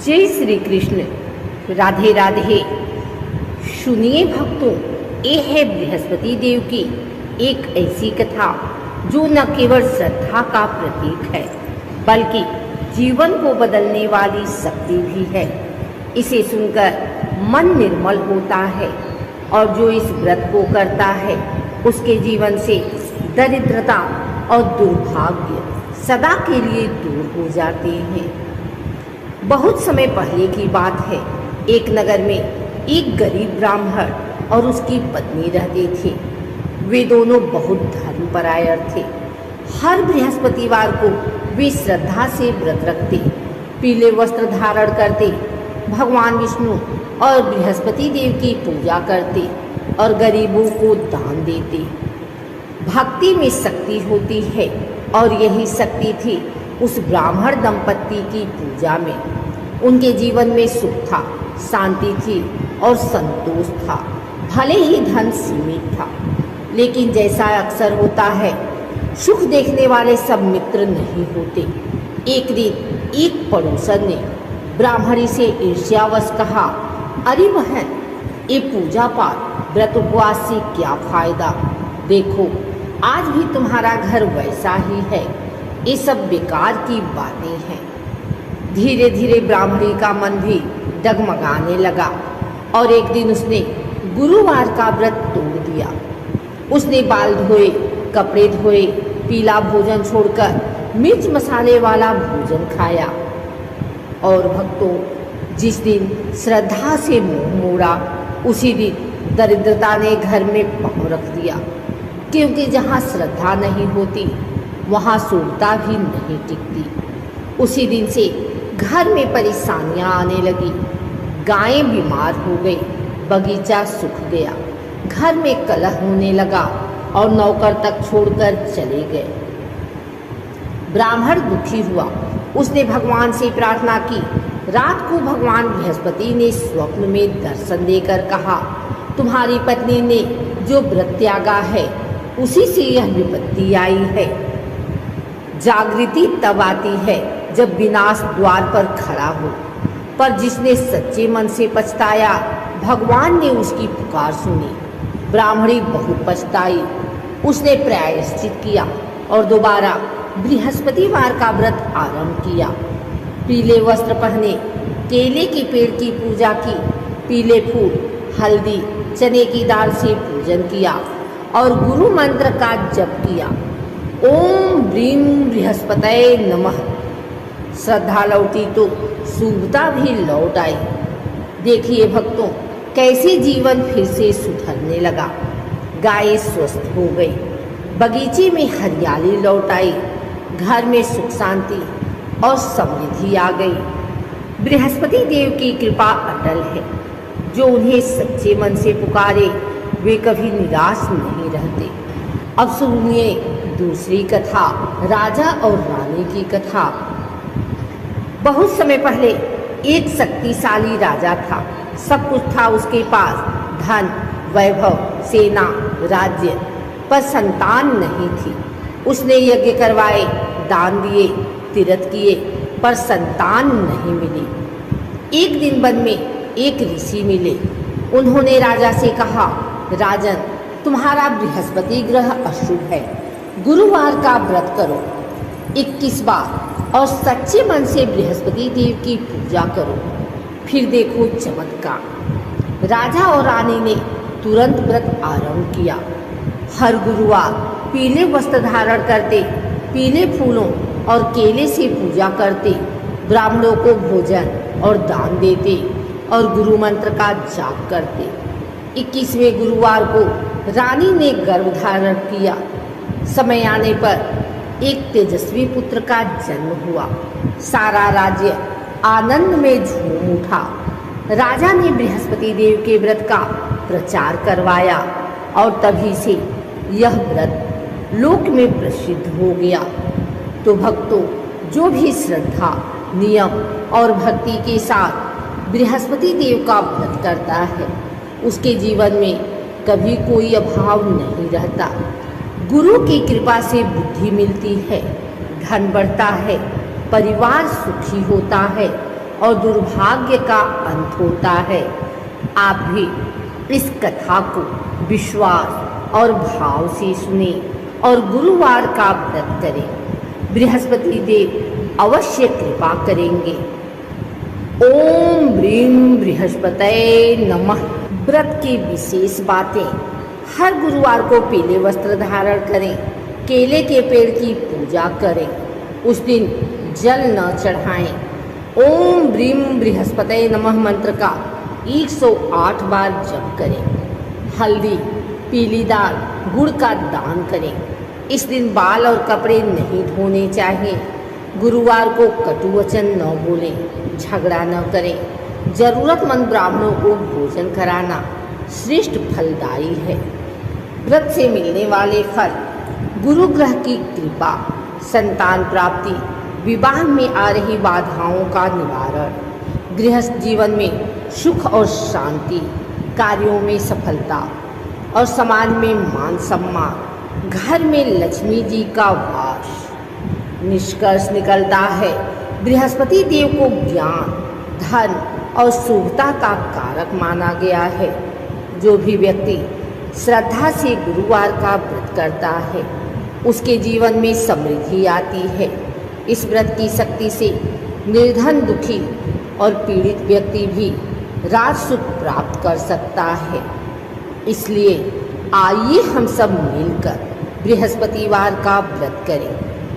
जय श्री कृष्ण। राधे राधे। सुनिए भक्तों, ये है बृहस्पति देव की एक ऐसी कथा जो न केवल श्रद्धा का प्रतीक है बल्कि जीवन को बदलने वाली शक्ति भी है। इसे सुनकर मन निर्मल होता है और जो इस व्रत को करता है उसके जीवन से दरिद्रता और दुर्भाग्य सदा के लिए दूर हो जाते हैं। बहुत समय पहले की बात है। एक नगर में एक गरीब ब्राह्मण और उसकी पत्नी रहते थे। वे दोनों बहुत धर्मपरायण थे। हर बृहस्पतिवार को वे श्रद्धा से व्रत रखते, पीले वस्त्र धारण करते, भगवान विष्णु और बृहस्पति देव की पूजा करते और गरीबों को दान देते। भक्ति में शक्ति होती है और यही शक्ति थी उस ब्राह्मण दंपत्ति की पूजा में। उनके जीवन में सुख था, शांति थी और संतोष था। भले ही धन सीमित था, लेकिन जैसा अक्सर होता है, सुख देखने वाले सब मित्र नहीं होते। एक दिन एक पड़ोसन ने ब्राह्मणी से ईर्ष्यावश कहा, अरे बहन, ये पूजा पाठ व्रत उपवास से क्या फायदा? देखो, आज भी तुम्हारा घर वैसा ही है। ये सब बेकार की बातें हैं। धीरे धीरे ब्राह्मणी का मन भी डगमगाने लगा और एक दिन उसने गुरुवार का व्रत तोड़ दिया। उसने बाल धोए, कपड़े धोए, पीला भोजन छोड़कर मिर्च मसाले वाला भोजन खाया। और भक्तों, जिस दिन श्रद्धा से मुंह मोड़ा उसी दिन दरिद्रता ने घर में पांव रख दिया, क्योंकि जहाँ श्रद्धा नहीं होती वहाँ सूरता भी नहीं टिकती। उसी दिन से घर में परेशानियाँ आने लगी। गायें बीमार हो गई, बगीचा सूख गया, घर में कलह होने लगा और नौकर तक छोड़कर चले गए। ब्राह्मण दुखी हुआ। उसने भगवान से प्रार्थना की। रात को भगवान बृहस्पति ने स्वप्न में दर्शन देकर कहा, तुम्हारी पत्नी ने जो व्रत त्यागा है उसी से यह विपत्ति आई है। जागृति तब आती है जब विनाश द्वार पर खड़ा हो, पर जिसने सच्चे मन से पछताया भगवान ने उसकी पुकार सुनी। ब्राह्मणी बहुत पछताई। उसने प्रायश्चित किया और दोबारा बृहस्पतिवार का व्रत आरंभ किया। पीले वस्त्र पहने, केले के पेड़ की पूजा की, पीले फूल, हल्दी, चने की दाल से पूजन किया और गुरु मंत्र का जप किया। ओम ब्रीम बृहस्पतये नमः। श्रद्धा लौटी तो शुभता भी लौट आई। देखिए भक्तों, कैसे जीवन फिर से सुधरने लगा। गायें स्वस्थ हो गई, बगीचे में हरियाली लौट आई, घर में सुख शांति और समृद्धि आ गई। बृहस्पति देव की कृपा अटल है। जो उन्हें सच्चे मन से पुकारे वे कभी निराश नहीं रहते। अब सुनिए दूसरी कथा, राजा और रानी की कथा। बहुत समय पहले एक शक्तिशाली राजा था। सब कुछ था उसके पास, धन, वैभव, सेना, राज्य, पर संतान नहीं थी। उसने यज्ञ करवाए, दान दिए, तीर्थ किए, पर संतान नहीं मिली। एक दिन वन में एक ऋषि मिले। उन्होंने राजा से कहा, राजन, तुम्हारा बृहस्पति ग्रह अशुभ है। गुरुवार का व्रत करो 21 बार और सच्चे मन से बृहस्पति देव की पूजा करो, फिर देखो चमत्कार। राजा और रानी ने तुरंत व्रत आरंभ किया। हर गुरुवार पीले वस्त्र धारण करते, पीले फूलों और केले से पूजा करते, ब्राह्मणों को भोजन और दान देते और गुरु मंत्र का जाप करते। 21वें गुरुवार को रानी ने गर्भ धारण किया। समय आने पर एक तेजस्वी पुत्र का जन्म हुआ। सारा राज्य आनंद में झूम उठा। राजा ने बृहस्पति देव के व्रत का प्रचार करवाया और तभी से यह व्रत लोक में प्रसिद्ध हो गया। तो भक्तों, जो भी श्रद्धा, नियम और भक्ति के साथ बृहस्पति देव का व्रत करता है उसके जीवन में कभी कोई अभाव नहीं रहता। गुरु की कृपा से बुद्धि मिलती है, धन बढ़ता है, परिवार सुखी होता है और दुर्भाग्य का अंत होता है। आप भी इस कथा को विश्वास और भाव से सुने और गुरुवार का व्रत करें। बृहस्पति देव अवश्य कृपा करेंगे। ओम ब्रीं बृहस्पतये नमः। व्रत की विशेष बातें। हर गुरुवार को पीले वस्त्र धारण करें। केले के पेड़ की पूजा करें। उस दिन जल न चढ़ाएं। ओम ब्रीं बृहस्पतये नमः मंत्र का 108 बार जप करें। हल्दी, पीली दाल, गुड़ का दान करें। इस दिन बाल और कपड़े नहीं धोने चाहिए। गुरुवार को कटु वचन न बोलें, झगड़ा न करें। जरूरतमंद ब्राह्मणों को भोजन कराना श्रेष्ठ फलदायी है। व्रत से मिलने वाले फल: गुरु ग्रह की कृपा, संतान प्राप्ति, विवाह में आ रही बाधाओं का निवारण, गृहस्थ जीवन में सुख और शांति, कार्यों में सफलता और समाज में मान सम्मान, घर में लक्ष्मी जी का वास। निष्कर्ष निकलता है, बृहस्पति देव को ज्ञान, धन और शुभता का कारक माना गया है। जो भी व्यक्ति श्रद्धा से गुरुवार का व्रत करता है उसके जीवन में समृद्धि आती है। इस व्रत की शक्ति से निर्धन, दुखी और पीड़ित व्यक्ति भी राज सुख प्राप्त कर सकता है। इसलिए आइए हम सब मिलकर बृहस्पतिवार का व्रत करें,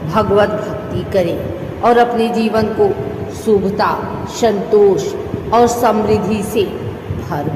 भगवत भक्ति करें और अपने जीवन को शुभता, संतोष और समृद्धि से भर दें।